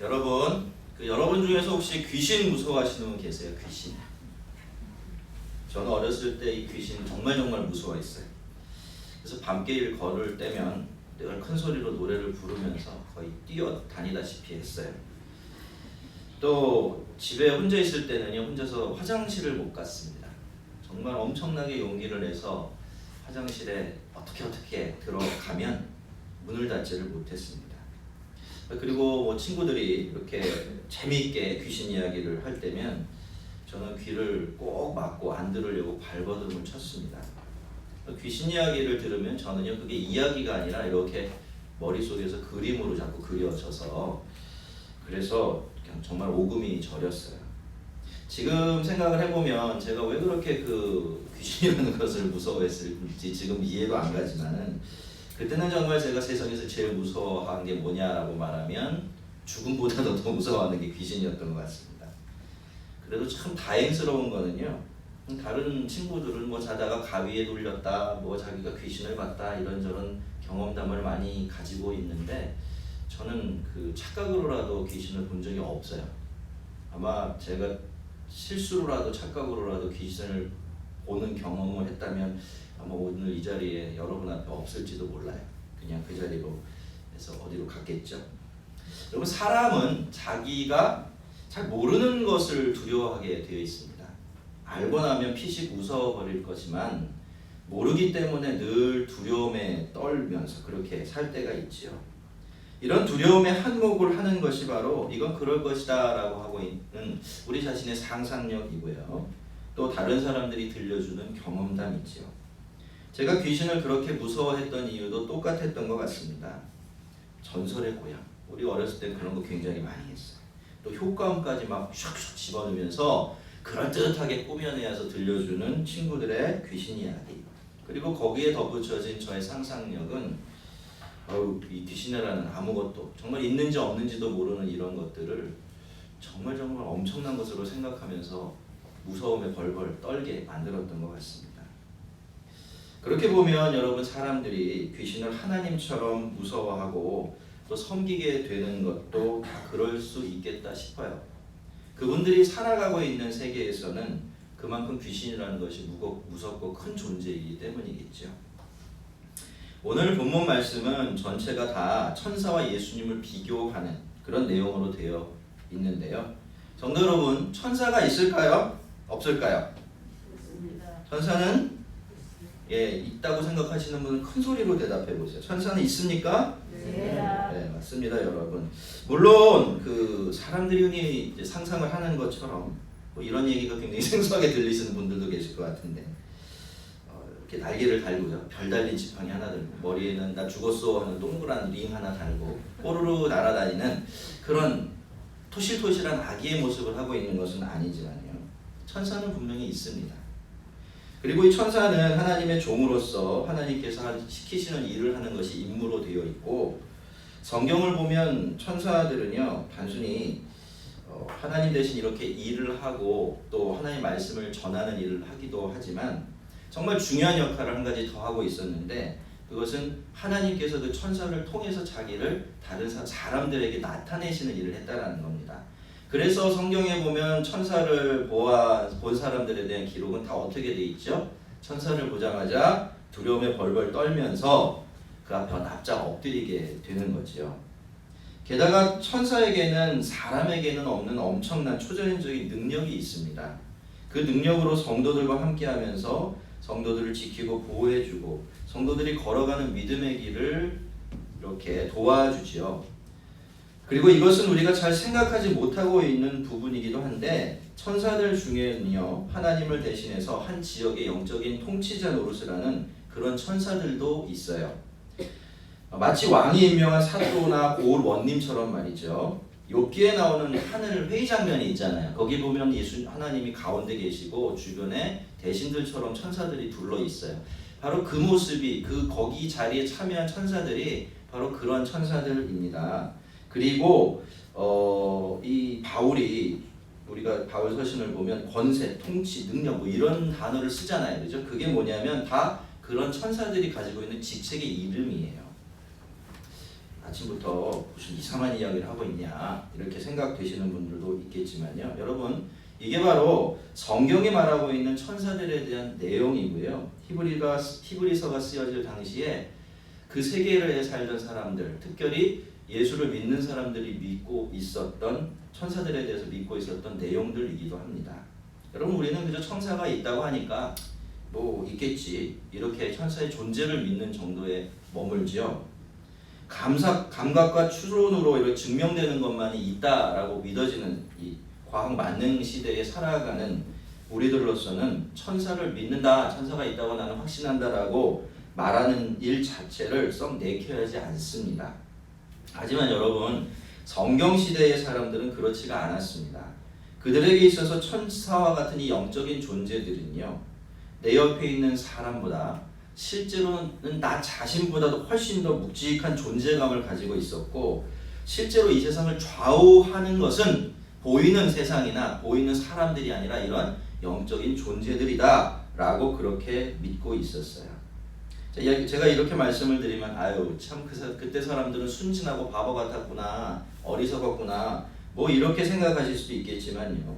여러분 중에서 혹시 귀신 무서워하시는 분 계세요? 귀신. 저는 어렸을 때 이 귀신 정말 무서워했어요. 그래서 밤길 걸을 때면 늘 큰 소리로 노래를 부르면서 거의 뛰어다니다시피 했어요. 또 집에 혼자 있을 때는요, 혼자서 화장실을 못 갔습니다. 정말 엄청나게 용기를 내서 화장실에 어떻게 들어가면 문을 닫지를 못했습니다. 그리고 뭐 친구들이 이렇게 재미있게 귀신 이야기를 할 때면 저는 귀를 꼭 막고 안 들으려고 발버둥을 쳤습니다. 귀신 이야기를 들으면 저는요, 그게 이야기가 아니라 이렇게 머릿속에서 그림으로 자꾸 그려져서 그래서 그냥 정말 오금이 저렸어요. 지금 생각을 해보면 제가 왜 그렇게 그 귀신이라는 것을 무서워했을지 지금 이해도 안 가지만은, 그때는 정말 제가 세상에서 제일 무서워한 게 뭐냐라고 말하면 죽음보다도 더 무서워하는 게 귀신이었던 것 같습니다. 그래도 참 다행스러운 거는요, 다른 친구들은 뭐 자다가 가위에 눌렸다, 뭐 자기가 귀신을 봤다, 이런저런 경험담을 많이 가지고 있는데 저는 그 착각으로라도 귀신을 본 적이 없어요. 아마 제가 실수로라도 착각으로라도 귀신을 보는 경험을 했다면 아마 오늘 이 자리에 여러분 앞에 없을지도 몰라요. 그냥 그 자리로 해서 어디로 갔겠죠. 여러분, 사람은 자기가 잘 모르는 것을 두려워하게 되어 있습니다. 알고 나면 피식 웃어버릴 거지만 모르기 때문에 늘 두려움에 떨면서 그렇게 살 때가 있지요. 이런 두려움에 한몫을 하는 것이 바로 이건 그럴 것이다 라고 하고 있는 우리 자신의 상상력이고요. 또 다른 사람들이 들려주는 경험담이지요. 제가 귀신을 그렇게 무서워했던 이유도 똑같았던 것 같습니다. 전설의 고향. 우리 어렸을 때 그런 거 굉장히 많이 했어요. 또 효과음까지 막 슉슉 집어넣으면서 그럴듯하게 꾸며내서 들려주는 친구들의 귀신 이야기. 그리고 거기에 덧붙여진 저의 상상력은 이 귀신이라는 아무것도, 정말 있는지 없는지도 모르는 이런 것들을 정말 엄청난 것으로 생각하면서 무서움에 벌벌 떨게 만들었던 것 같습니다. 그렇게 보면 여러분, 사람들이 귀신을 하나님처럼 무서워하고 또 섬기게 되는 것도 다 그럴 수 있겠다 싶어요. 그분들이 살아가고 있는 세계에서는 그만큼 귀신이라는 것이 무섭고 큰 존재이기 때문이겠죠. 오늘 본문 말씀은 전체가 다 천사와 예수님을 비교하는 그런 내용으로 되어 있는데요. 성도 여러분, 천사가 있을까요? 없을까요? 천사는 있다고 생각하시는 분은 큰 소리로 대답해 보세요. 천사는 있습니까? 네, 맞습니다, 여러분. 물론 그 사람들이 흔히 이제 상상을 하는 것처럼 뭐 이런 얘기가 굉장히 생소하게 들리시는 분들도 계실 것 같은데, 이렇게 날개를 달고요, 별 달린 지팡이 하나 들고 머리에는 나 죽었어 하는 동그란 링 하나 달고 뽀르르 날아다니는 그런 토실토실한 아기의 모습을 하고 있는 것은 아니지만요, 천사는 분명히 있습니다. 그리고 이 천사는 하나님의 종으로서 하나님께서 시키시는 일을 하는 것이 임무로 되어 있고, 성경을 보면 천사들은요, 단순히 하나님 대신 이렇게 일을 하고 또 하나님 말씀을 전하는 일을 하기도 하지만 정말 중요한 역할을 한 가지 더 하고 있었는데, 그것은 하나님께서 그 천사를 통해서 자기를 다른 사람들에게 나타내시는 일을 했다라는 겁니다. 그래서 성경에 보면 천사를 본 사람들에 대한 기록은 다 어떻게 돼 있죠? 천사를 보자마자 두려움에 벌벌 떨면서 그 앞에 납작 엎드리게 되는 거죠. 게다가 천사에게는 사람에게는 없는 엄청난 초자연적인 능력이 있습니다. 그 능력으로 성도들과 함께하면서 성도들을 지키고 보호해주고 성도들이 걸어가는 믿음의 길을 이렇게 도와주지요. 그리고 이것은 우리가 잘 생각하지 못하고 있는 부분이기도 한데, 천사들 중에는요, 하나님을 대신해서 한 지역의 영적인 통치자 노릇을 하는 그런 천사들도 있어요. 마치 왕이 임명한 사또나 고을 원님처럼 말이죠. 욥기에 나오는 하늘 회의 장면이 있잖아요. 거기 보면 하나님이 가운데 계시고 주변에 대신들처럼 천사들이 둘러 있어요. 바로 그 모습이, 거기 자리에 참여한 천사들이 바로 그런 천사들입니다. 그리고 이 바울이, 우리가 바울 서신을 보면 권세, 통치, 능력 뭐 이런 단어를 쓰잖아요. 그죠? 그게 뭐냐면 다 그런 천사들이 가지고 있는 직책의 이름이에요. 아침부터 무슨 이상한 이야기를 하고 있냐 이렇게 생각되시는 분들도 있겠지만요. 여러분 이게 바로 성경이 말하고 있는 천사들에 대한 내용이고요. 히브리서가 쓰여질 당시에 그 세계에 살던 사람들, 특별히 예수를 믿는 사람들이 믿고 있었던 천사들에 대해서 믿고 있었던 내용들이기도 합니다. 여러분 우리는 그저 천사가 있다고 하니까 뭐 있겠지 이렇게 천사의 존재를 믿는 정도에 머물지요. 감각과 추론으로 이렇게 증명되는 것만이 있다라고 믿어지는 이 과학 만능 시대에 살아가는 우리들로서는 천사를 믿는다, 천사가 있다고 나는 확신한다라고 말하는 일 자체를 썩 내켜하지 않습니다. 하지만 여러분 성경 시대의 사람들은 그렇지가 않았습니다. 그들에게 있어서 천사와 같은 이 영적인 존재들은요, 내 옆에 있는 사람보다 실제로는 나 자신보다도 훨씬 더 묵직한 존재감을 가지고 있었고, 실제로 이 세상을 좌우하는 것은 보이는 세상이나 보이는 사람들이 아니라 이런 영적인 존재들이다 라고 그렇게 믿고 있었어요. 제가 이렇게 말씀을 드리면 아유 참 그때 사람들은 순진하고 바보 같았구나, 어리석었구나 뭐 이렇게 생각하실 수도 있겠지만요,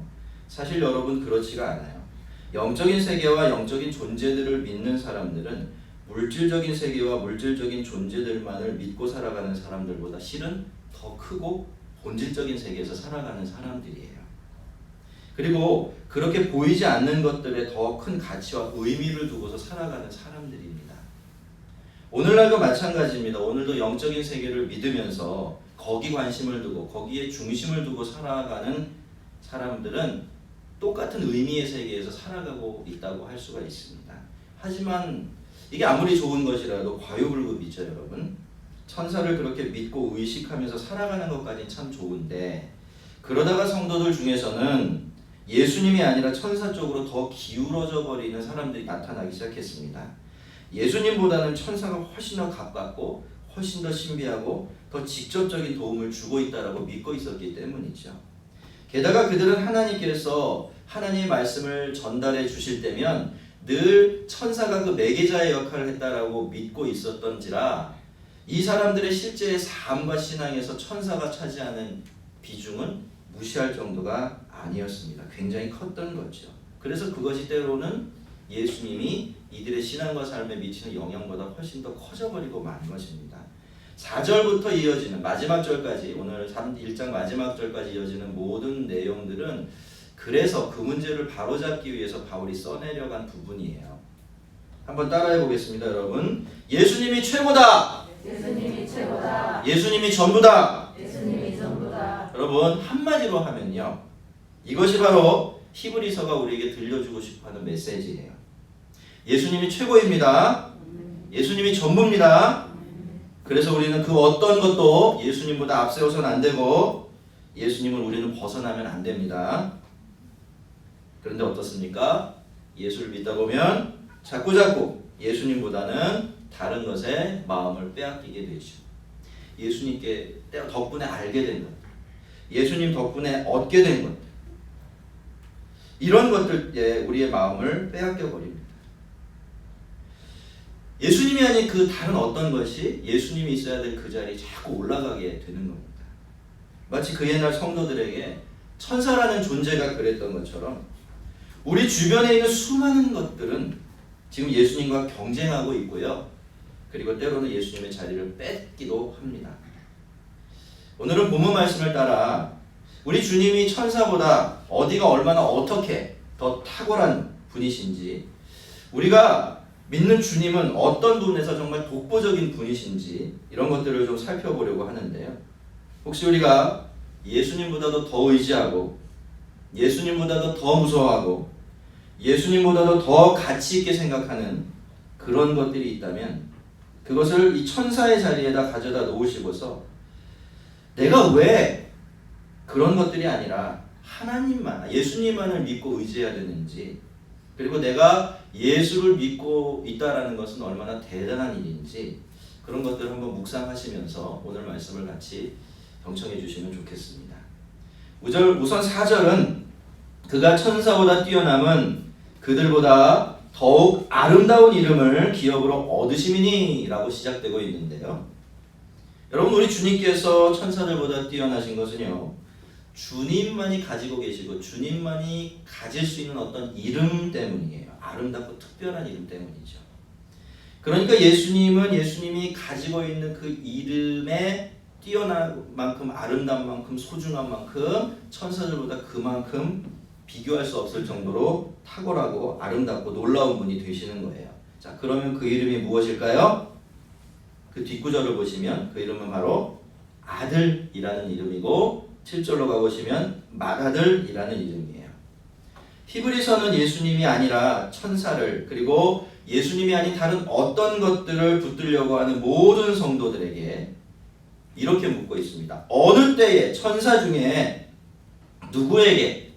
사실 여러분 그렇지가 않아요. 영적인 세계와 영적인 존재들을 믿는 사람들은 물질적인 세계와 물질적인 존재들만을 믿고 살아가는 사람들보다 실은 더 크고 본질적인 세계에서 살아가는 사람들이에요. 그리고 그렇게 보이지 않는 것들에 더 큰 가치와 의미를 두고서 살아가는 사람들입니다. 오늘날도 마찬가지입니다. 오늘도 영적인 세계를 믿으면서 거기 관심을 두고 거기에 중심을 두고 살아가는 사람들은 똑같은 의미의 세계에서 살아가고 있다고 할 수가 있습니다. 하지만 이게 아무리 좋은 것이라도 과유불급이죠, 여러분. 천사를 그렇게 믿고 의식하면서 살아가는 것까지는 참 좋은데, 그러다가 성도들 중에서는 예수님이 아니라 천사 쪽으로 더 기울어져 버리는 사람들이 나타나기 시작했습니다. 예수님보다는 천사가 훨씬 더 가깝고 훨씬 더 신비하고 더 직접적인 도움을 주고 있다라고 믿고 있었기 때문이죠. 게다가 그들은 하나님께서 하나님의 말씀을 전달해 주실 때면 늘 천사가 그 매개자의 역할을 했다라고 믿고 있었던지라, 이 사람들의 실제의 삶과 신앙에서 천사가 차지하는 비중은 무시할 정도가 아니었습니다. 굉장히 컸던 거죠. 그래서 그것이 때로는 예수님이 이들의 신앙과 삶에 미치는 영향보다 훨씬 더 커져버리고 만 것입니다. 4절부터 이어지는 마지막 절까지, 오늘 1장 마지막 절까지 이어지는 모든 내용들은 그래서 그 문제를 바로잡기 위해서 바울이 써내려간 부분이에요. 한번 따라해 보겠습니다, 여러분. 예수님이 최고다. 예수님이 최고다. 예수님이 전부다. 예수님이 전부다. 여러분 한마디로 하면요, 이것이 바로 히브리서가 우리에게 들려주고 싶어하는 메시지예요. 예수님이 최고입니다. 예수님이 전부입니다. 그래서 우리는 그 어떤 것도 예수님보다 앞세워서는 안 되고 예수님을 우리는 벗어나면 안 됩니다. 그런데 어떻습니까? 예수를 믿다 보면 자꾸자꾸 예수님보다는 다른 것에 마음을 빼앗기게 되죠. 예수님께 덕분에 알게 된 것, 예수님 덕분에 얻게 된 것, 이런 것들에 우리의 마음을 빼앗겨 버립니다. 예수님이 아닌 그 다른 어떤 것이 예수님이 있어야 될 그 자리에 자꾸 올라가게 되는 겁니다. 마치 그 옛날 성도들에게 천사라는 존재가 그랬던 것처럼 우리 주변에 있는 수많은 것들은 지금 예수님과 경쟁하고 있고요. 그리고 때로는 예수님의 자리를 뺏기도 합니다. 오늘은 본문 말씀을 따라 우리 주님이 천사보다 어디가 얼마나 어떻게 더 탁월한 분이신지, 우리가 믿는 주님은 어떤 부분에서 정말 독보적인 분이신지, 이런 것들을 좀 살펴보려고 하는데요. 혹시 우리가 예수님보다도 더 의지하고 예수님보다도 더 무서워하고 예수님보다도 더 가치 있게 생각하는 그런 것들이 있다면 그것을 이 천사의 자리에다 가져다 놓으시고서 내가 왜 그런 것들이 아니라 하나님만, 예수님만을 믿고 의지해야 되는지, 그리고 내가 예수를 믿고 있다라는 것은 얼마나 대단한 일인지, 그런 것들을 한번 묵상하시면서 오늘 말씀을 같이 경청해 주시면 좋겠습니다. 우선 4절은 그가 천사보다 뛰어남은 그들보다 더욱 아름다운 이름을 기업으로 얻으심이니 라고 시작되고 있는데요. 여러분, 우리 주님께서 천사들보다 뛰어나신 것은요, 주님만이 가지고 계시고 주님만이 가질 수 있는 어떤 이름 때문이에요. 아름답고 특별한 이름 때문이죠. 그러니까 예수님은 예수님이 가지고 있는 그 이름에 뛰어난 만큼, 아름다운 만큼, 소중한 만큼 천사들보다 그만큼 비교할 수 없을 정도로 탁월하고 아름답고 놀라운 분이 되시는 거예요. 자, 그러면 그 이름이 무엇일까요? 그 뒷구절을 보시면 그 이름은 바로 아들이라는 이름이고, 7절로 가보시면 맏아들이라는 이름이에요. 히브리서는 예수님이 아니라 천사를, 그리고 예수님이 아닌 다른 어떤 것들을 붙들려고 하는 모든 성도들에게 이렇게 묻고 있습니다. 어느 때에 천사 중에 누구에게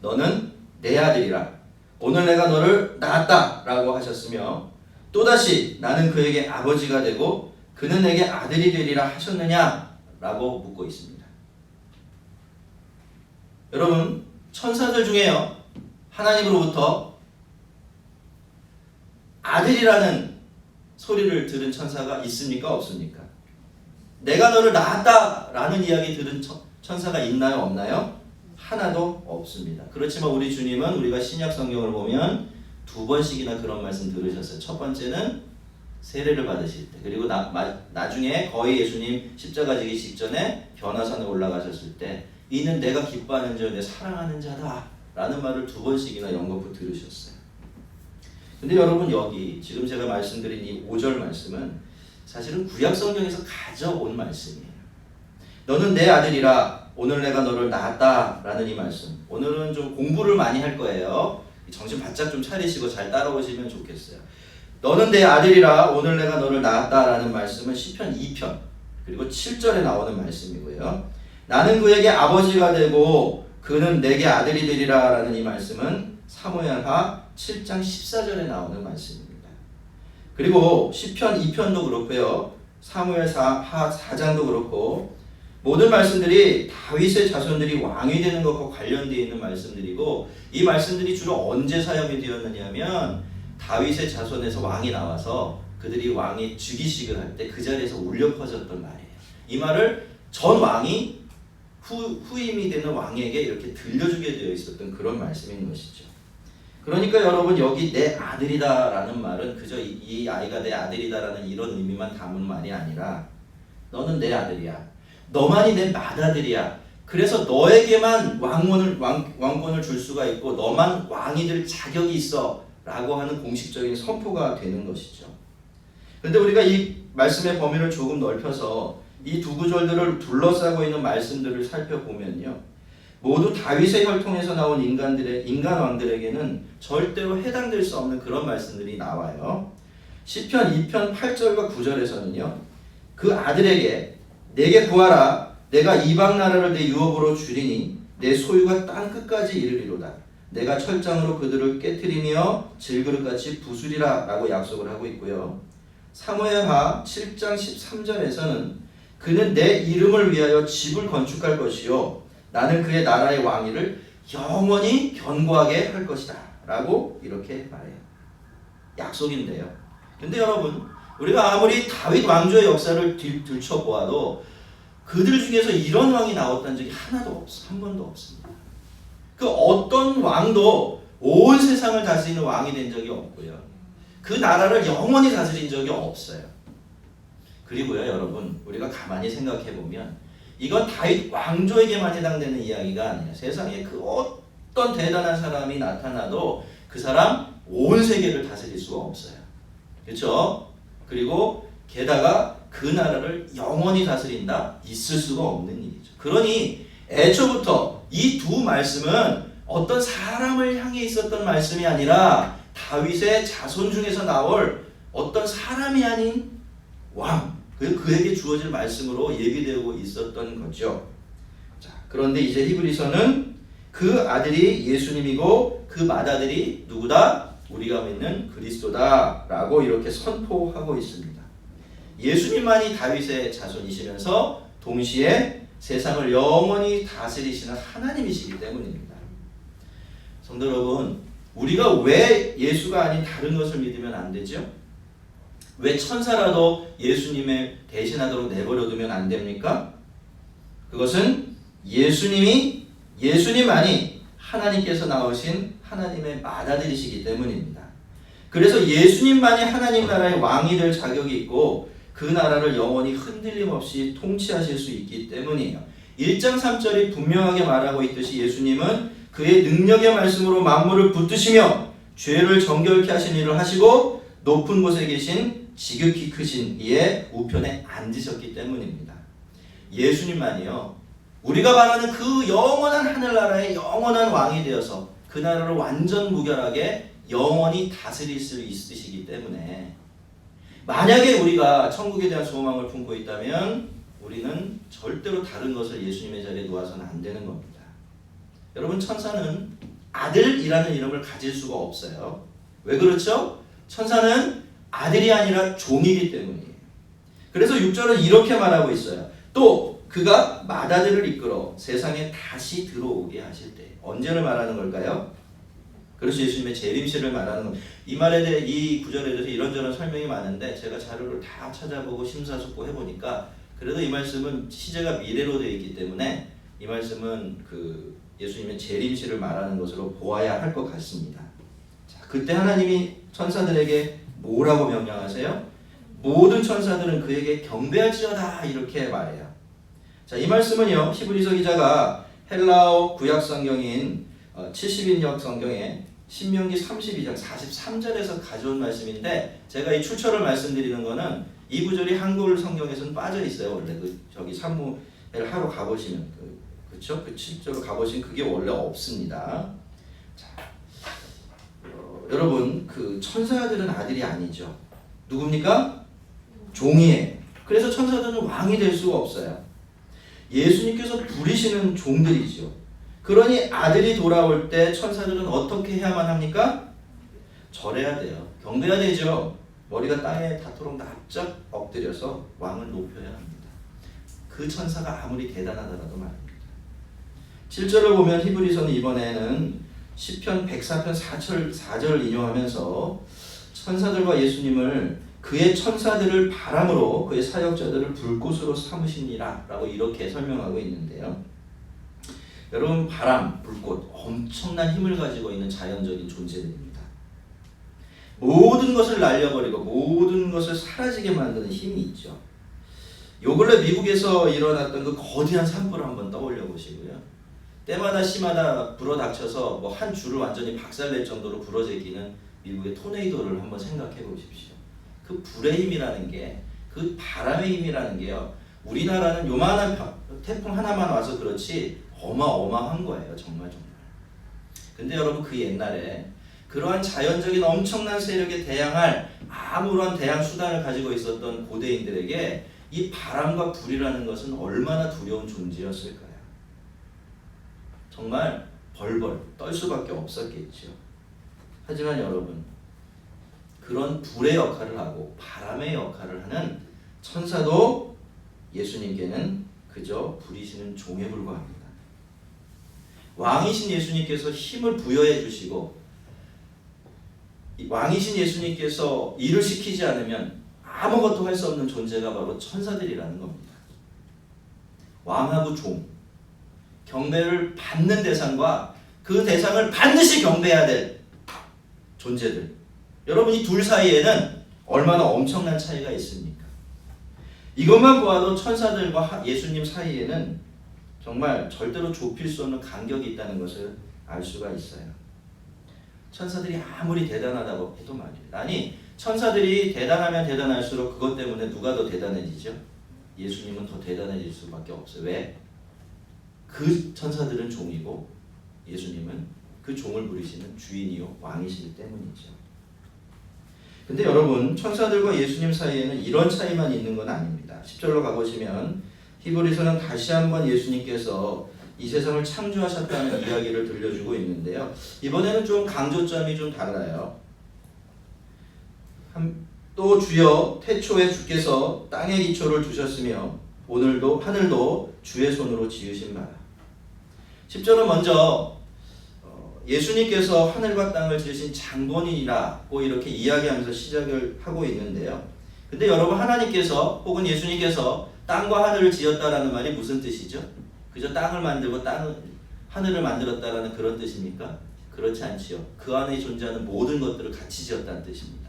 너는 내 아들이라, 오늘 내가 너를 낳았다 라고 하셨으며, 또다시 나는 그에게 아버지가 되고 그는 내게 아들이 되리라 하셨느냐 라고 묻고 있습니다. 여러분, 천사들 중에요, 하나님으로부터 아들이라는 소리를 들은 천사가 있습니까? 없습니까? 내가 너를 낳았다 라는 이야기 들은 천사가 있나요? 없나요? 하나도 없습니다. 그렇지만 우리 주님은 우리가 신약 성경을 보면 2번씩이나 그런 말씀 들으셨어요. 첫 번째는 세례를 받으실 때, 그리고 나중에 거의 예수님 십자가 지기 직전에 변화산에 올라가셨을 때, 이는 내가 기뻐하는 자, 내 사랑하는 자다 라는 말을 2번씩이나 연거푸 들으셨어요. 근데 여러분, 여기 지금 제가 말씀드린 이 5절 말씀은 사실은 구약 성경에서 가져온 말씀이에요. 너는 내 아들이라, 오늘 내가 너를 낳았다 라는 이 말씀, 오늘은 좀 공부를 많이 할 거예요. 정신 바짝 좀 차리시고 잘 따라오시면 좋겠어요. 너는 내 아들이라, 오늘 내가 너를 낳았다 라는 말씀은 시편 2편 그리고 7절에 나오는 말씀이고요. 나는 그에게 아버지가 되고 그는 내게 아들이 되리라 라는 이 말씀은 사무엘하 7장 14절에 나오는 말씀입니다. 그리고 시편 2편도 그렇고요, 사무엘하 4장도 그렇고, 모든 말씀들이 다윗의 자손들이 왕이 되는 것과 관련되어 있는 말씀들이고, 이 말씀들이 주로 언제 사용이 되었느냐면 다윗의 자손에서 왕이 나와서 그들이 왕의 즉위식을 할 때 그 자리에서 울려 퍼졌던 말이에요. 이 말을 전 왕이 후임이 되는 왕에게 이렇게 들려주게 되어 있었던 그런 말씀인 것이죠. 그러니까 여러분, 여기 내 아들이다 라는 말은 그저 이 아이가 내 아들이다 라는 이런 의미만 담은 말이 아니라, 너는 내 아들이야, 너만이 내 맏아들이야, 그래서 너에게만 왕권을 줄 수가 있고 너만 왕이 될 자격이 있어 라고 하는 공식적인 선포가 되는 것이죠. 그런데 우리가 이 말씀의 범위를 조금 넓혀서 이 2구절들을 둘러싸고 있는 말씀들을 살펴보면요, 모두 다윗의 혈통에서 나온 인간 왕들에게는 절대로 해당될 수 없는 그런 말씀들이 나와요. 시편 2편 8절과 9절에서는요, 그 아들에게 내게 구하라, 내가 이방 나라를 내 유업으로 주리니 내 소유가 땅 끝까지 이르리로다. 내가 철장으로 그들을 깨트리며 질그릇같이 부수리라 라고 약속을 하고 있고요. 사무엘하 7장 13절에서는 그는 내 이름을 위하여 집을 건축할 것이요, 나는 그의 나라의 왕위를 영원히 견고하게 할 것이다 라고 이렇게 말해요. 약속인데요. 근데 여러분, 우리가 아무리 다윗 왕조의 역사를 들춰보아도 그들 중에서 이런 왕이 나왔다는 적이 하나도 없어, 한 번도 없습니다. 그 어떤 왕도 온 세상을 다스리는 왕이 된 적이 없고요, 그 나라를 영원히 다스린 적이 없어요. 그리고요, 여러분, 우리가 가만히 생각해 보면 이건 다윗 왕조에게만 해당되는 이야기가 아니에요. 세상에 그 어떤 대단한 사람이 나타나도 그 사람 온 세계를 다스릴 수가 없어요. 그렇죠? 그리고 게다가 그 나라를 영원히 다스린다? 있을 수가 없는 일이죠. 그러니 애초부터 이 2 말씀은 어떤 사람을 향해 있었던 말씀이 아니라 다윗의 자손 중에서 나올 어떤 사람이 아닌 왕, 그에게 주어질 말씀으로 예비되고 있었던 거죠. 자, 그런데 이제 히브리서는 그 아들이 예수님이고 그 맏아들이 누구다? 우리가 믿는 그리스도다 라고 이렇게 선포하고 있습니다. 예수님만이 다윗의 자손이시면서 동시에 세상을 영원히 다스리시는 하나님이시기 때문입니다. 성도 여러분, 우리가 왜 예수가 아닌 다른 것을 믿으면 안 되죠? 왜 천사라도 예수님을 대신하도록 내버려두면 안 됩니까? 그것은 예수님만이 하나님께서 낳으신 하나님의 맏아들이시기 때문입니다. 그래서 예수님만이 하나님 나라의 왕이 될 자격이 있고 그 나라를 영원히 흔들림 없이 통치하실 수 있기 때문이에요. 1장 3절이 분명하게 말하고 있듯이 예수님은 그의 능력의 말씀으로 만물을 붙드시며 죄를 정결케 하신 일을 하시고 높은 곳에 계신 지극히 크신 이의 우편에 앉으셨기 때문입니다. 예수님만이요, 우리가 말하는 그 영원한 하늘나라의 영원한 왕이 되어서 그 나라를 완전 무결하게 영원히 다스릴 수 있으시기 때문에 만약에 우리가 천국에 대한 소망을 품고 있다면 우리는 절대로 다른 것을 예수님의 자리에 놓아서는 안 되는 겁니다. 여러분, 천사는 아들이라는 이름을 가질 수가 없어요. 왜 그렇죠? 천사는 아들이 아니라 종이기 때문이에요. 그래서 6절은 이렇게 말하고 있어요. 또 그가 맏아들을 이끌어 세상에 다시 들어오게 하실 때. 언제를 말하는 걸까요? 그래서 예수님의 재림시를 말하는 겁니다. 이 말에 대해, 이 구절에 대해서 이런저런 설명이 많은데 제가 자료를 다 찾아보고 심사숙고 해보니까 그래도 이 말씀은 시제가 미래로 되어 있기 때문에 이 말씀은 그 예수님의 재림시를 말하는 것으로 보아야 할 것 같습니다. 자, 그때 하나님이 천사들에게 뭐라고 명령하세요? 모든 천사들은 그에게 경배할지어다 이렇게 말해요. 자, 이 말씀은요, 히브리서 기자가 헬라어 구약 성경인 70인역 성경에 신명기 32장 43절에서 가져온 말씀인데 제가 이 출처를 말씀드리는 거는 이 구절이 한글 성경에서는 빠져 있어요. 원래 저기 사무엘 하러 가보시면 그렇죠? 그 7절로 가보시면 그게 원래 없습니다. 자, 여러분, 그 천사들은 아들이 아니죠. 누굽니까? 종이에요. 그래서 천사들은 왕이 될 수가 없어요. 예수님께서 부리시는 종들이죠. 그러니 아들이 돌아올 때 천사들은 어떻게 해야만 합니까? 절해야 돼요. 경배해야 되죠. 머리가 땅에 닿도록 납작 엎드려서 왕을 높여야 합니다. 그 천사가 아무리 대단하더라도 말입니다. 7절을 보면 히브리서는 이번에는 시편 104편 4절 인용하면서 천사들과 예수님을 그의 천사들을 바람으로 그의 사역자들을 불꽃으로 삼으시니라 라고 이렇게 설명하고 있는데요. 여러분, 바람, 불꽃 엄청난 힘을 가지고 있는 자연적인 존재들입니다. 모든 것을 날려버리고 모든 것을 사라지게 만드는 힘이 있죠. 요 근래 미국에서 일어났던 그 거대한 산불을 한번 떠올려 보시고요. 때마다 시마다 불어닥쳐서 뭐 한 줄을 완전히 박살낼 정도로 부러지기는 미국의 토네이도를 한번 생각해 보십시오. 그 불의 힘이라는 게, 그 바람의 힘이라는 게요, 우리나라는 요만한 태풍 하나만 와서 그렇지 어마어마한 거예요. 정말. 근데 여러분, 그 옛날에 그러한 자연적인 엄청난 세력에 대항할 아무런 대항 수단을 가지고 있었던 고대인들에게 이 바람과 불이라는 것은 얼마나 두려운 존재였을까요? 정말 벌벌 떨 수밖에 없었겠죠. 하지만 여러분, 그런 불의 역할을 하고 바람의 역할을 하는 천사도 예수님께는 그저 부리시는 종에 불과합니다. 왕이신 예수님께서 힘을 부여해 주시고 왕이신 예수님께서 일을 시키지 않으면 아무것도 할 수 없는 존재가 바로 천사들이라는 겁니다. 왕하고 종, 경배를 받는 대상과 그 대상을 반드시 경배해야 될 존재들. 여러분, 이 둘 사이에는 얼마나 엄청난 차이가 있습니까? 이것만 보아도 천사들과 예수님 사이에는 정말 절대로 좁힐 수 없는 간격이 있다는 것을 알 수가 있어요. 천사들이 아무리 대단하다고 해도 말이에요. 아니, 천사들이 대단하면 대단할수록 그것 때문에 누가 더 대단해지죠? 예수님은 더 대단해질 수밖에 없어요. 왜? 그 천사들은 종이고 예수님은 그 종을 부리시는 주인이요 왕이시기 때문이죠. 근데 여러분, 천사들과 예수님 사이에는 이런 차이만 있는 건 아닙니다. 10절로 가보시면 히브리서는 다시 한번 예수님께서 이 세상을 창조하셨다는 이야기를 들려주고 있는데요. 이번에는 좀 강조점이 좀 달라요. 또 주여 태초에 주께서 땅의 기초를 두셨으며 오늘도 하늘도 주의 손으로 지으신 바라. 10절은 먼저 예수님께서 하늘과 땅을 지으신 장본인이라고 이렇게 이야기하면서 시작을 하고 있는데요. 근데 여러분 하나님께서 혹은 예수님께서 땅과 하늘을 지었다라는 말이 무슨 뜻이죠? 그저 땅을 만들고 하늘을 만들었다라는 그런 뜻입니까? 그렇지 않지요. 그 안에 존재하는 모든 것들을 같이 지었다는 뜻입니다.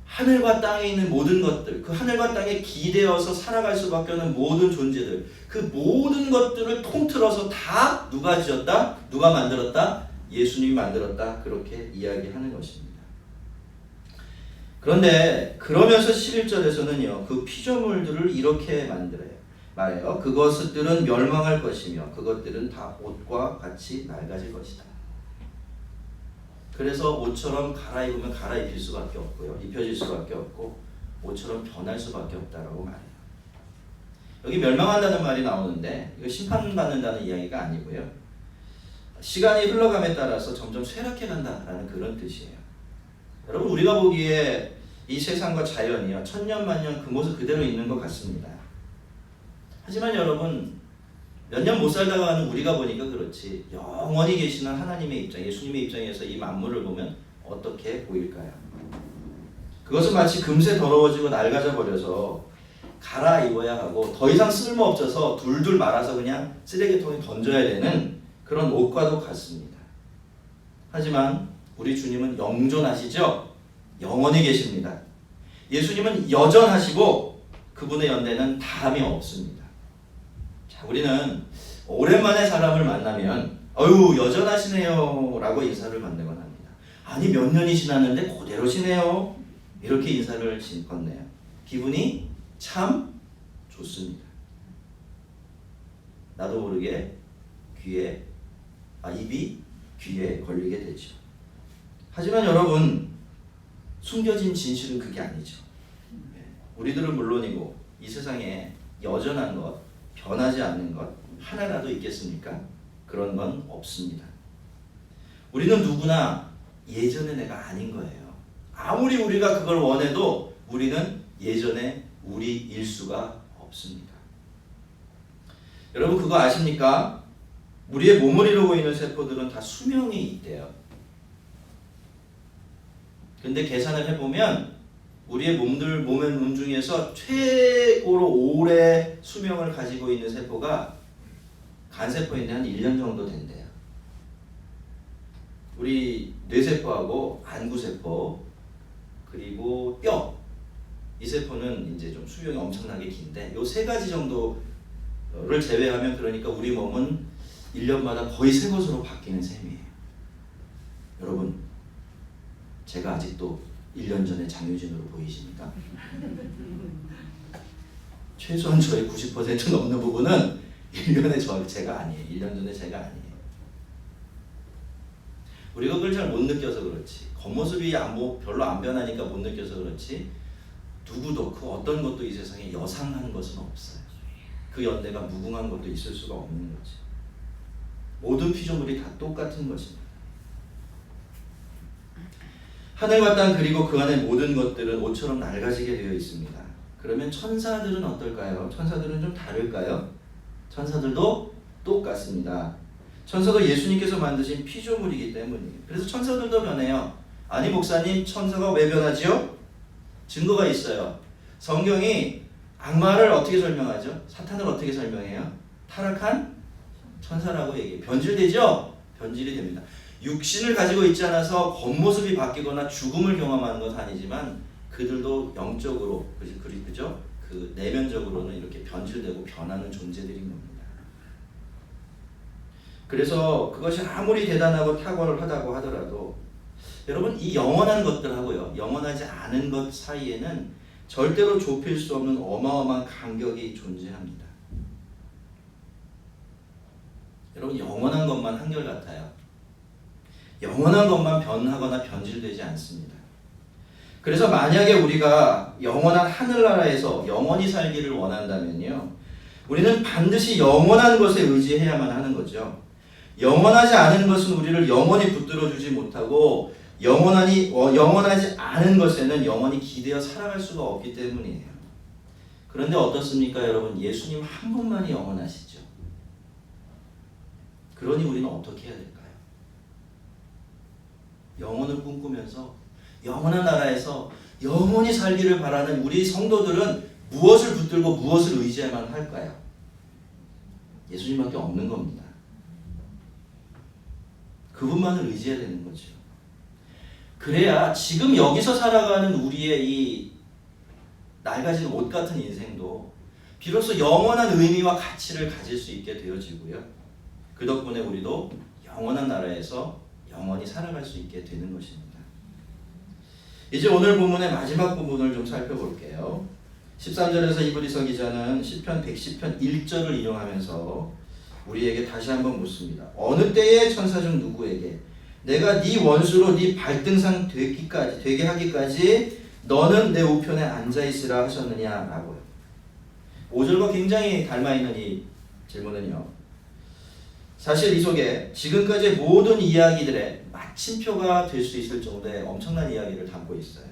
하늘과 땅에 있는 모든 것들, 그 하늘과 땅에 기대어서 살아갈 수밖에 없는 모든 존재들, 그 모든 것들을 통틀어서 다 누가 지었다? 누가 만들었다? 예수님이 만들었다. 그렇게 이야기하는 것입니다. 그런데 그러면서 11절에서는요. 그 피조물들을 이렇게 말해요. 그것들은 멸망할 것이며 그것들은 다 옷과 같이 낡아질 것이다. 그래서 옷처럼 갈아입으면 갈아입힐 수밖에 없고요. 입혀질 수밖에 없고 옷처럼 변할 수밖에 없다라고 말해요. 여기 멸망한다는 말이 나오는데 이거 심판받는다는 이야기가 아니고요. 시간이 흘러감에 따라서 점점 쇠락해 간다라는 그런 뜻이에요. 여러분 우리가 보기에 이 세상과 자연이요. 천년만년 그 모습 그대로 있는 것 같습니다. 하지만 여러분 몇 년 못 살다가 하는 우리가 보니까 그렇지 영원히 계시는 하나님의 입장, 예수님의 입장에서 이 만물을 보면 어떻게 보일까요? 그것은 마치 금세 더러워지고 낡아져 버려서 갈아입어야 하고 더 이상 쓸모없어서 둘둘 말아서 그냥 쓰레기통에 던져야 되는 그런 옷과도 같습니다. 하지만 우리 주님은 영존하시죠? 영원히 계십니다. 예수님은 여전하시고 그분의 연대는 다함이 없습니다. 자, 우리는 오랜만에 사람을 만나면 어유 여전하시네요 라고 인사를 건네곤 합니다. 아니 몇 년이 지났는데 그대로시네요 이렇게 인사를 건네요. 기분이 참 좋습니다. 나도 모르게 입이 귀에 걸리게 되죠. 하지만 여러분 숨겨진 진실은 그게 아니죠. 우리들은 물론이고 이 세상에 여전한 것, 변하지 않는 것 하나라도 있겠습니까? 그런 건 없습니다. 우리는 누구나 예전의 내가 아닌 거예요. 아무리 우리가 그걸 원해도 우리는 예전의 우리일 수가 없습니다. 여러분 그거 아십니까? 우리의 몸을 이루고 있는 세포들은 다 수명이 있대요. 근데 계산을 해보면 우리의 몸의 몸 중에서 최고로 오래 수명을 가지고 있는 세포가 간세포인데 한 1년 정도 된대요. 우리 뇌세포하고 안구세포 그리고 뼈 이 세포는 이제 좀 수명이 엄청나게 긴데 요 세 가지 정도를 제외하면 그러니까 우리 몸은 1년마다 거의 새 것으로 바뀌는 셈이에요. 여러분 제가 아직도 1년 전에 장유진으로 보이십니까? 최소한 저의 90% 넘는 부분은 1년에 제가 아니에요. 1년 전에 제가 아니에요. 우리가 그걸 잘 못 느껴서 그렇지 겉모습이 별로 안 변하니까 못 느껴서 그렇지 누구도 그 어떤 것도 이 세상에 여상한 것은 없어요. 그 연대가 무궁한 것도 있을 수가 없는 거죠. 모든 피조물이 다 똑같은 것입니다. 하늘과 땅 그리고 그 안의 모든 것들은 옷처럼 낡아지게 되어 있습니다. 그러면 천사들은 어떨까요? 천사들은 좀 다를까요? 천사들도 똑같습니다. 천사도 예수님께서 만드신 피조물이기 때문이에요. 그래서 천사들도 변해요. 아니 목사님 천사가 왜 변하지요? 증거가 있어요. 성경이 악마를 어떻게 설명하죠? 사탄을 어떻게 설명해요? 타락한 천사라고 얘기해요. 변질되죠? 변질이 됩니다. 육신을 가지고 있지 않아서 겉모습이 바뀌거나 죽음을 경험하는 것은 아니지만 그들도 영적으로 그죠? 그 내면적으로는 이렇게 변질되고 변하는 존재들인 겁니다. 그래서 그것이 아무리 대단하고 탁월하다고 하더라도 여러분 이 영원한 것들하고요 영원하지 않은 것 사이에는 절대로 좁힐 수 없는 어마어마한 간격이 존재합니다. 여러분 영원한 것만 한결같아요. 영원한 것만 변하거나 변질되지 않습니다. 그래서 만약에 우리가 영원한 하늘나라에서 영원히 살기를 원한다면요 우리는 반드시 영원한 것에 의지해야만 하는 거죠. 영원하지 않은 것은 우리를 영원히 붙들어주지 못하고 영원하지 않은 것에는 영원히 기대어 살아갈 수가 없기 때문이에요. 그런데 어떻습니까 여러분? 예수님 한 분만이 영원하시죠. 그러니 우리는 어떻게 해야 될까요? 영혼을 꿈꾸면서 영원한 나라에서 영원히 살기를 바라는 우리 성도들은 무엇을 붙들고 무엇을 의지해야만 할까요? 예수님밖에 없는 겁니다. 그분만을 의지해야 되는 거죠. 그래야 지금 여기서 살아가는 우리의 이 낡아진 옷 같은 인생도 비로소 영원한 의미와 가치를 가질 수 있게 되어지고요. 그 덕분에 우리도 영원한 나라에서 영원히 살아갈 수 있게 되는 것입니다. 이제 오늘 본문의 마지막 부분을 좀 살펴볼게요. 13절에서 이브리서 기자는 시편 110편 1절을 인용하면서 우리에게 다시 한번 묻습니다. 어느 때에 천사 중 누구에게 내가 네 원수로 네 발등상 되게 하기까지 너는 내 우편에 앉아있으라 하셨느냐라고요. 5절과 굉장히 닮아있는 이 질문은요, 사실 이 속에 지금까지 모든 이야기들의 마침표가 될 수 있을 정도의 엄청난 이야기를 담고 있어요.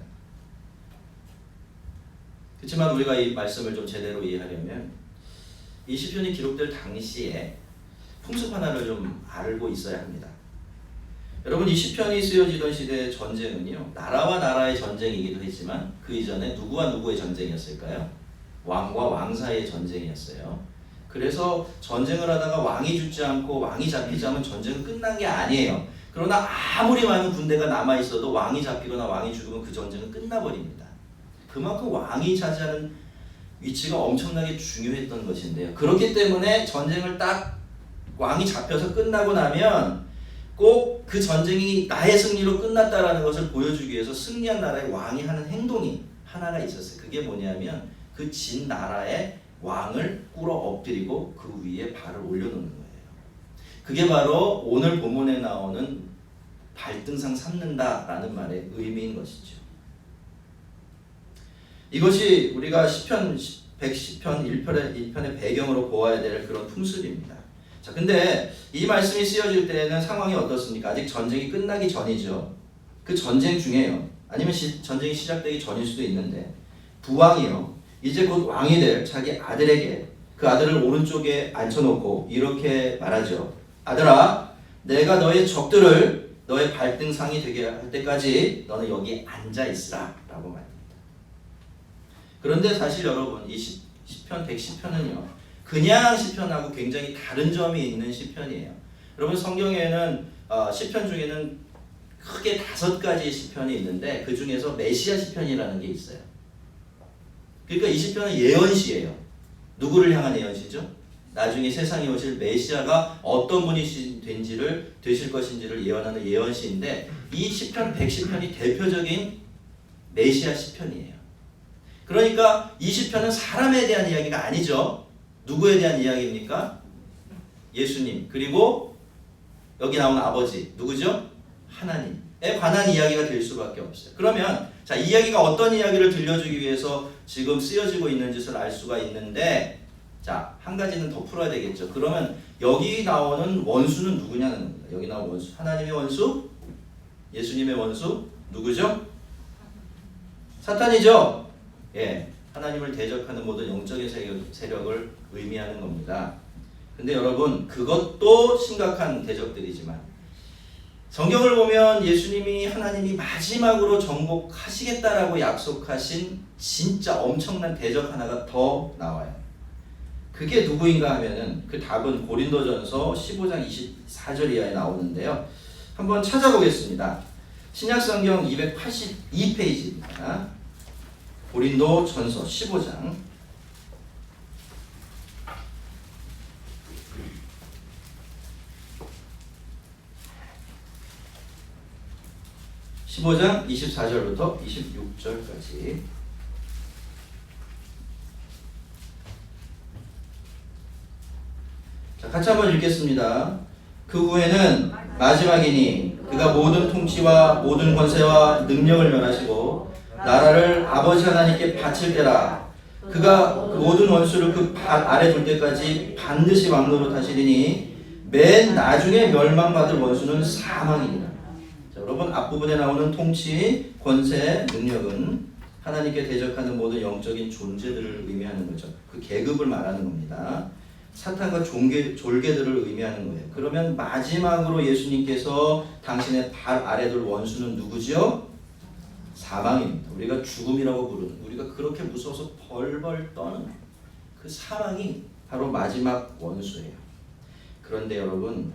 그렇지만 우리가 이 말씀을 좀 제대로 이해하려면 이 시편이 기록될 당시에 풍습 하나를 좀 알고 있어야 합니다. 여러분, 이 시편이 쓰여지던 시대의 전쟁은요, 나라와 나라의 전쟁이기도 했지만 그 이전에 누구와 누구의 전쟁이었을까요? 왕과 왕 사이의 전쟁이었어요. 그래서 전쟁을 하다가 왕이 죽지 않고 왕이 잡히지 않으면 전쟁은 끝난 게 아니에요. 그러나 아무리 많은 군대가 남아있어도 왕이 잡히거나 왕이 죽으면 그 전쟁은 끝나버립니다. 그만큼 왕이 차지하는 위치가 엄청나게 중요했던 것인데요. 그렇기 때문에 전쟁을 딱 왕이 잡혀서 끝나고 나면 꼭 그 전쟁이 나의 승리로 끝났다라는 것을 보여주기 위해서 승리한 나라의 왕이 하는 행동이 하나가 있었어요. 그게 뭐냐면 그 진 나라의 왕을 꿇어 엎드리고 그 위에 발을 올려놓는 거예요. 그게 바로 오늘 본문에 나오는 발등상 삼는다라는 말의 의미인 것이죠. 이것이 우리가 시편 110편 1편의 배경으로 보아야 될 그런 풍습입니다. 자, 근데 이 말씀이 쓰여질 때는 상황이 어떻습니까? 아직 전쟁이 끝나기 전이죠. 그 전쟁 중에요. 아니면 전쟁이 시작되기 전일 수도 있는데 부왕이요, 이제 곧 왕이 될 자기 아들에게 그 아들을 오른쪽에 앉혀놓고 이렇게 말하죠. 아들아, 내가 너의 적들을 너의 발등상이 되게 할 때까지 너는 여기 앉아있으라 라고 말합니다. 그런데 사실 여러분, 이 시편 110편은요 그냥 시편하고 굉장히 다른 점이 있는 시편이에요. 여러분, 성경에는 시편 중에는 크게 5가지 시편이 있는데 그 중에서 메시아 시편이라는 게 있어요. 그러니까 이 시편은 예언시예요. 누구를 향한 예언시죠? 나중에 세상에 오실 메시아가 어떤 분이 되실 것인지를 예언하는 예언시인데 이 시편 110편이 대표적인 메시아 시편이에요. 그러니까 이 시편은 사람에 대한 이야기가 아니죠. 누구에 대한 이야기입니까? 예수님, 그리고 여기 나오는 아버지, 누구죠? 하나님에 관한 이야기가 될 수밖에 없어요. 그러면 자, 이 이야기가 어떤 이야기를 들려주기 위해서 지금 쓰여지고 있는 짓을 알 수가 있는데, 자, 한 가지는 더 풀어야 되겠죠. 그러면 여기 나오는 원수는 누구냐는 겁니다. 여기 나오는 원수, 하나님의 원수, 예수님의 원수, 누구죠? 사탄이죠. 예, 하나님을 대적하는 모든 영적인 세력을 의미하는 겁니다. 근데 여러분, 그것도 심각한 대적들이지만 성경을 보면 예수님이 하나님이 마지막으로 정복하시겠다라고 약속하신 진짜 엄청난 대적 하나가 더 나와요. 그게 누구인가 하면은 그 답은 고린도전서 15장 24절 이하에 나오는데요. 한번 찾아보겠습니다. 신약성경 282페이지입니다. 고린도전서 15장 15장 24절부터 26절까지. 자, 같이 한번 읽겠습니다. 그 후에는 마지막이니 그가 모든 통치와 모든 권세와 능력을 면하시고 나라를 아버지 하나님께 바칠 때라. 그가 모든 원수를 그 발 아래 둘 때까지 반드시 왕노릇 하시리니 맨 나중에 멸망받을 원수는 사망이니라. 자, 여러분, 앞부분에 나오는 통치, 권세, 능력은 하나님께 대적하는 모든 영적인 존재들을 의미하는 거죠. 그 계급을 말하는 겁니다. 사탄과 졸개들을 의미하는 거예요. 그러면 마지막으로 예수님께서 당신의 발 아래 둘 원수는 누구죠? 사망입니다. 우리가 죽음이라고 부르는, 우리가 그렇게 무서워서 벌벌 떠는 그 사망이 바로 마지막 원수예요. 그런데 여러분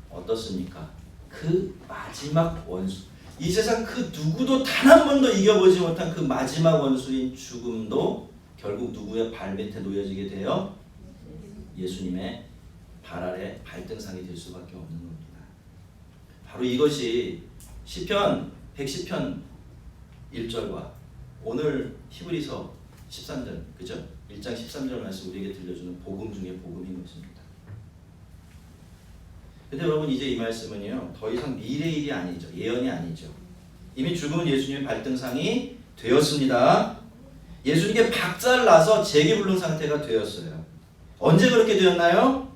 어떻습니까? 그 마지막 원수, 이 세상 그 누구도 단 한 번도 이겨보지 못한 그 마지막 원수인 죽음도 결국 누구의 발밑에 놓여지게 돼요? 예수님의 발 아래 발등상이 될 수밖에 없는 겁니다. 바로 이것이 시편 110편 1절과 오늘 히브리서 13절, 그죠? 1장 13절 말씀 우리에게 들려주는 복음 중에 복음인 것입니다. 근데 여러분 이제 이 말씀은요 더 이상 미래의 일이 아니죠. 예언이 아니죠. 이미 죽은 예수님의 발등상이 되었습니다. 예수님께 박살나서 재기불능 상태가 되었어요. 언제 그렇게 되었나요?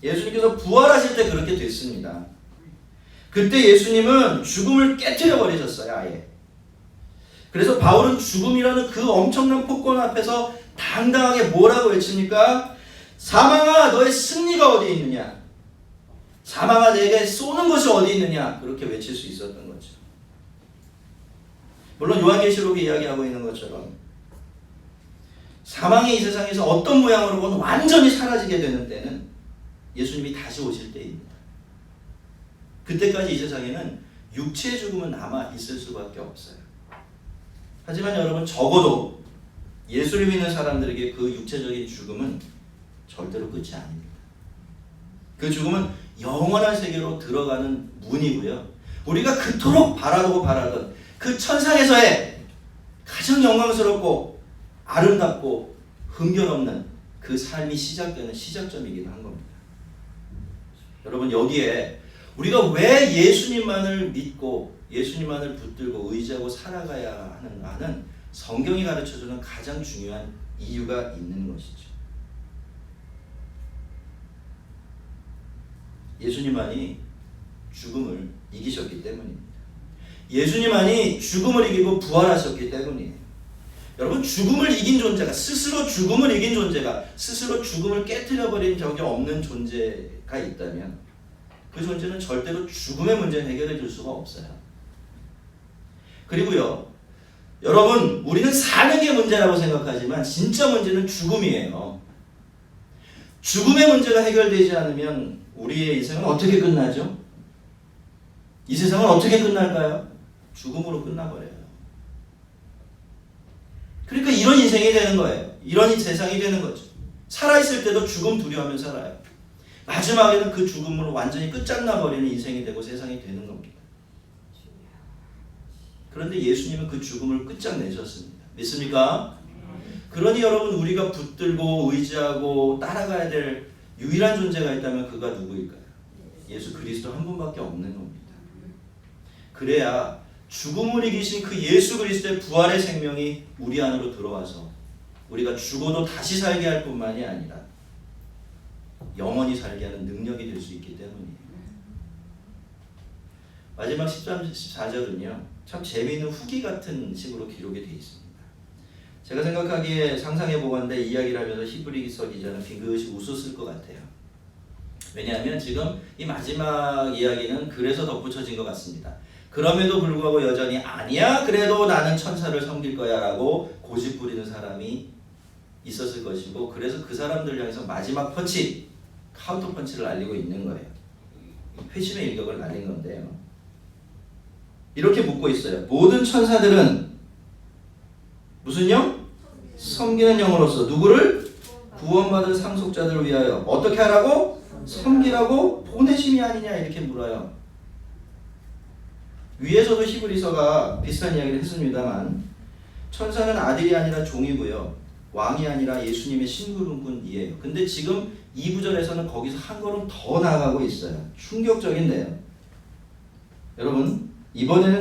예수님께서 부활하실 때 그렇게 됐습니다. 그때 예수님은 죽음을 깨트려 버리셨어요. 아예. 그래서 바울은 죽음이라는 그 엄청난 폭권 앞에서 당당하게 뭐라고 외칩니까? 사망아 너의 승리가 어디 있느냐? 사망아 내게 쏘는 것이 어디 있느냐? 그렇게 외칠 수 있었던 거죠. 물론 요한계시록이 이야기하고 있는 것처럼 사망이 이 세상에서 어떤 모양으로건 완전히 사라지게 되는 때는 예수님이 다시 오실 때입니다. 그때까지 이 세상에는 육체의 죽음은 남아 있을 수밖에 없어요. 하지만 여러분 적어도 예수를 믿는 사람들에게 그 육체적인 죽음은 절대로 끝이 아닙니다. 그 죽음은 영원한 세계로 들어가는 문이고요. 우리가 그토록 바라고 바라던 그 천상에서의 가장 영광스럽고 아름답고 흠결없는 그 삶이 시작되는 시작점이기도 한 겁니다. 여러분 여기에 우리가 왜 예수님만을 믿고 예수님만을 붙들고 의지하고 살아가야 하는가는 성경이 가르쳐주는 가장 중요한 이유가 있는 것이죠. 예수님만이 죽음을 이기셨기 때문입니다. 예수님만이 죽음을 이기고 부활하셨기 때문이에요. 여러분 죽음을 이긴 존재가 스스로 죽음을 이긴 존재가 스스로 죽음을 깨트려버린 적이 없는 존재가 있다면 그 존재는 절대로 죽음의 문제는 해결해 줄 수가 없어요. 그리고요 여러분 우리는 사는 게 문제라고 생각하지만 진짜 문제는 죽음이에요. 죽음의 문제가 해결되지 않으면 우리의 인생은 어떻게 끝나죠? 이 세상은 어떻게 끝날까요? 죽음으로 끝나버려요. 그러니까 이런 인생이 되는 거예요. 이런 세상이 되는 거죠. 살아있을 때도 죽음 두려워하면 살아요. 마지막에는 그 죽음으로 완전히 끝장나버리는 인생이 되고 세상이 되는 겁니다. 그런데 예수님은 그 죽음을 끝장내셨습니다. 믿습니까? 그러니 여러분 우리가 붙들고 의지하고 따라가야 될 유일한 존재가 있다면 그가 누구일까요? 예수 그리스도 한 분밖에 없는 겁니다. 그래야 죽음을 이기신 그 예수 그리스도의 부활의 생명이 우리 안으로 들어와서 우리가 죽어도 다시 살게 할 뿐만이 아니라 영원히 살게 하는 능력이 될 수 있기 때문이에요. 마지막 13, 14절은요 참 재미있는 후기 같은 식으로 기록이 되어 있습니다. 제가 생각하기에 상상해보건대 이야기를 하면서 히브리서 기자는 빙긋이 웃었을 것 같아요. 왜냐하면 지금 이 마지막 이야기는 그래서 덧붙여진 것 같습니다. 그럼에도 불구하고 여전히 아니야 그래도 나는 천사를 섬길 거야 라고 고집부리는 사람이 있었을 것이고 그래서 그 사람들 향해서 마지막 펀치 카운터 펀치를 날리고 있는 거예요. 회심의 일격을 날린 건데요. 이렇게 묻고 있어요. 모든 천사들은 무슨 영? 섬기는 영으로서 누구를? 구원받은 상속자들을 위하여 어떻게 하라고? 섬기라고 보내심이 아니냐 이렇게 물어요. 위에서도 히브리서가 비슷한 이야기를 했습니다만 천사는 아들이 아니라 종이고요. 왕이 아니라 예수님의 심부름꾼이에요. 근데 지금 2부절에서는 거기서 한 걸음 더 나아가고 있어요. 충격적인데요. 여러분 이번에는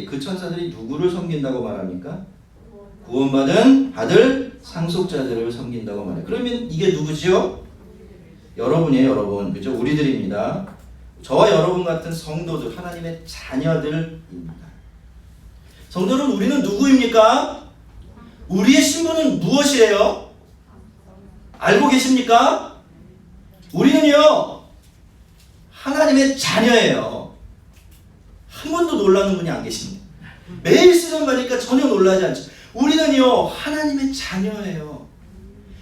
그 천사들이 누구를 섬긴다고 말합니까? 구원받은 아들 상속자들을 섬긴다고 말해요. 그러면 이게 누구지요? 여러분이에요. 여러분. 그죠? 우리들입니다. 저와 여러분 같은 성도들, 하나님의 자녀들입니다. 성도는 우리는 누구입니까? 우리의 신분은 무엇이에요? 알고 계십니까? 우리는요 하나님의 자녀예요. 한 번도 놀라는 분이 안 계십니다. 매일 쓰는 거니까 전혀 놀라지 않죠. 우리는요 하나님의 자녀예요.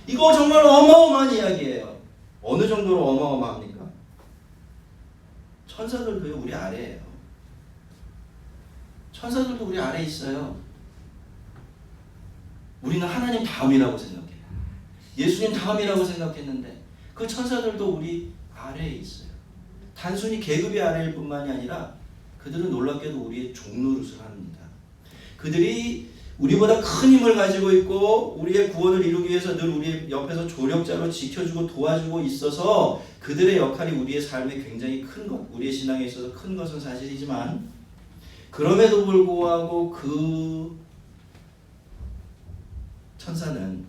이거 정말 어마어마한 이야기예요. 어느 정도로 어마어마합니까? 천사들도요 우리 아래예요. 천사들도 우리 아래에 있어요. 우리는 하나님 다음이라고 생각해요. 예수님 다음이라고 생각했는데 그 천사들도 우리 아래에 있어요. 단순히 계급이 아래일 뿐만이 아니라 그들은 놀랍게도 우리의 종노릇을 합니다. 그들이 우리보다 큰 힘을 가지고 있고 우리의 구원을 이루기 위해서 늘 우리 옆에서 조력자로 지켜주고 도와주고 있어서 그들의 역할이 우리의 삶에 굉장히 큰 것, 우리의 신앙에 있어서 큰 것은 사실이지만 그럼에도 불구하고 그 천사는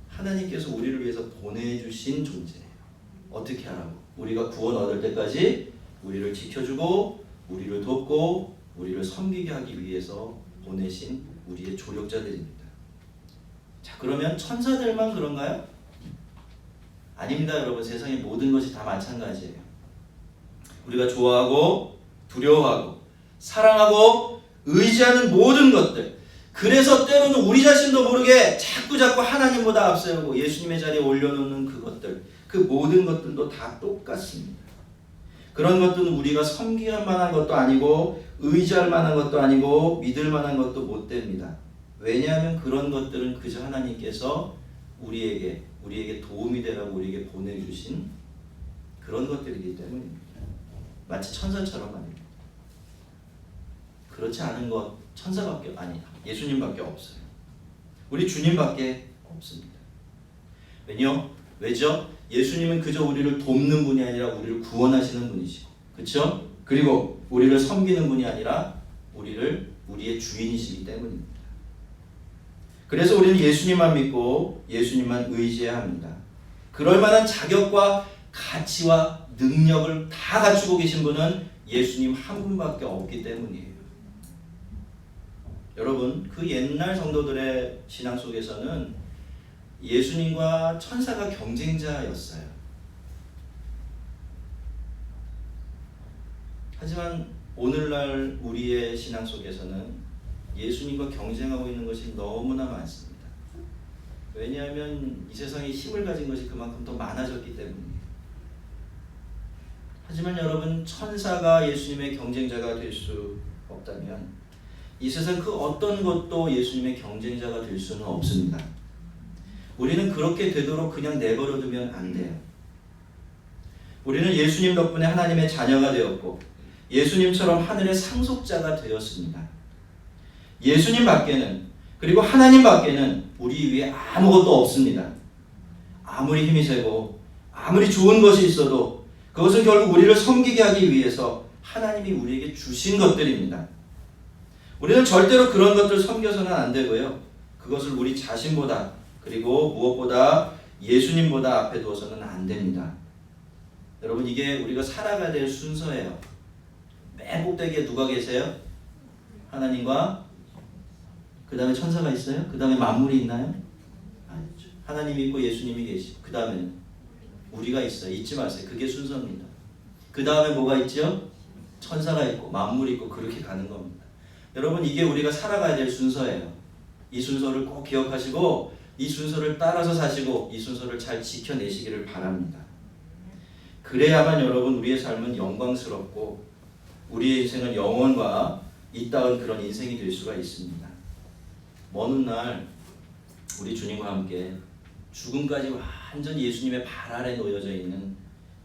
하나님께서 우리를 위해서 보내주신 존재예요. 어떻게 하라고? 우리가 구원 얻을 때까지 우리를 지켜주고 우리를 돕고 우리를 섬기게 하기 위해서 보내신 우리의 조력자들입니다. 자, 그러면 천사들만 그런가요? 아닙니다, 여러분. 세상의 모든 것이 다 마찬가지예요. 우리가 좋아하고 두려워하고 사랑하고 의지하는 모든 것들, 그래서 때로는 우리 자신도 모르게 자꾸 하나님보다 앞세우고 예수님의 자리에 올려놓는 그것들, 그 모든 것들도 다 똑같습니다. 그런 것들은 우리가 섬길 만한 것도 아니고 의지할 만한 것도 아니고 믿을 만한 것도 못 됩니다. 왜냐하면 그런 것들은 그저 하나님께서 우리에게 도움이 되라고 우리에게 보내주신 그런 것들이기 때문입니다. 마치 천사처럼 말입니다. 그렇지 않은 것 천사밖에 아니 예수님밖에 없어요. 우리 주님밖에 없습니다. 왜죠? 예수님은 그저 우리를 돕는 분이 아니라 우리를 구원하시는 분이시고, 그렇죠? 그리고 우리를 섬기는 분이 아니라 우리의 주인이시기 때문입니다. 그래서 우리는 예수님만 믿고 예수님만 의지해야 합니다. 그럴 만한 자격과 가치와 능력을 다 갖추고 계신 분은 예수님 한 분밖에 없기 때문이에요. 여러분, 그 옛날 성도들의 신앙 속에서는 예수님과 천사가 경쟁자였어요. 하지만 오늘날 우리의 신앙 속에서는 예수님과 경쟁하고 있는 것이 너무나 많습니다. 왜냐하면 이 세상에 힘을 가진 것이 그만큼 더 많아졌기 때문이에요. 하지만 여러분, 천사가 예수님의 경쟁자가 될 수 없다면 이 세상 그 어떤 것도 예수님의 경쟁자가 될 수는 없습니다. 우리는 그렇게 되도록 그냥 내버려두면 안 돼요. 우리는 예수님 덕분에 하나님의 자녀가 되었고 예수님처럼 하늘의 상속자가 되었습니다. 예수님 밖에는, 그리고 하나님 밖에는 우리 위에 아무것도 없습니다. 아무리 힘이 세고 아무리 좋은 것이 있어도 그것은 결국 우리를 섬기게 하기 위해서 하나님이 우리에게 주신 것들입니다. 우리는 절대로 그런 것들 섬겨서는 안 되고요. 그것을 우리 자신보다, 그리고 무엇보다 예수님보다 앞에 두어서는 안 됩니다. 여러분, 이게 우리가 살아가야 될 순서예요. 맨 꼭대기에 누가 계세요? 하나님과 그 다음에 천사가 있어요? 그 다음에 만물이 있나요? 아니죠. 하나님이 있고 예수님이 계시고 그 다음에는 우리가 있어요. 잊지 마세요. 그게 순서입니다. 그 다음에 뭐가 있죠? 천사가 있고 만물이 있고 그렇게 가는 겁니다. 여러분, 이게 우리가 살아가야 될 순서예요. 이 순서를 꼭 기억하시고 이 순서를 따라서 사시고 이 순서를 잘 지켜내시기를 바랍니다. 그래야만 여러분 우리의 삶은 영광스럽고 우리의 인생은 영원과 이따은 그런 인생이 될 수가 있습니다. 먼 훗날 우리 주님과 함께 죽음까지 완전히 예수님의 발 아래 놓여져 있는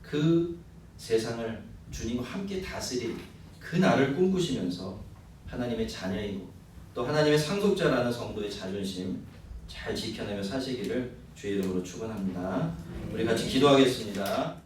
그 세상을 주님과 함께 다스릴 그 날을 꿈꾸시면서 하나님의 자녀이고 또 하나님의 상속자라는 성도의 자존심 잘 지켜내며 사시기를 주의 이름으로 축원합니다. 우리 같이 기도하겠습니다.